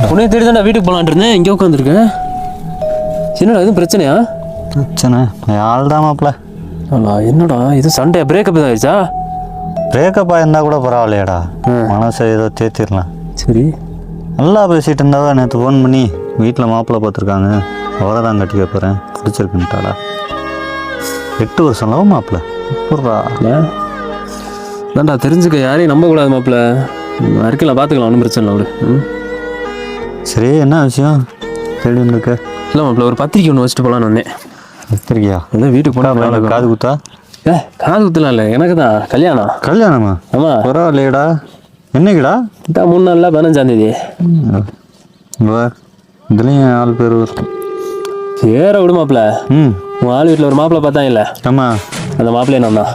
உடனே தேடி தான் வீட்டுக்கு போகலான் இருந்தேன். இங்கே உட்காந்துருக்கேன். என்னடா எதுவும் பிரச்சனையா? பிரச்சனை ஆள் தான் மாப்பிள்ள. என்னடா இது சண்டே பிரேக்கப் ஆயிடுச்சா? பிரேக்கப் ஆயிருந்தா கூட பரவாயில்லையாடா, மனசை ஏதோ தேத்திடலாம். சரி, நல்லா பேசிகிட்டு இருந்தாவா நேற்று ஃபோன் பண்ணி வீட்டில் மாப்பிள்ளை பார்த்துருக்காங்க, அவரை தான் கட்டிக்க போகிறேன், பிடிச்சிருக்குன்ட்டாடா. 8 வருஷம் லவ் மாப்பிள்ள. எப்பட்றா? தான்டா தெரிஞ்சுக்க, யாரையும் நம்பக்கூடாது மாப்பிள்ள. இருக்கலாம், பார்த்துக்கலாம், ஒன்றும் பிரச்சனை இல்லை. சரி, என்ன விஷயம் தேடி இருக்க? இல்லை மாப்பிள்ள, ஒரு பத்திரிக்கை ஒன்று வச்சுட்டு போகலான்னு வந்தேன். பத்திரிக்கையா? அதான் வீட்டுக்கு போனால் காது குத்தா? காது குத்தலாம் இல்லை, எனக்கு தான் கல்யாணம். கல்யாணமா? ஆமாம். பரவாயில்லையடா. என்னைக்குடா? இதான் 3 நாளில் 15ஆம் தேதி. இதுலேயும் ஆள் பேர் வரும். சேர விடு மாப்பிள்ள. உன் ஆள் வீட்டில் ஒரு மாப்பிள்ளை பார்த்தாங்க இல்லை? ஆமாம், அந்த மாப்பிள்ளையே நான் தான்.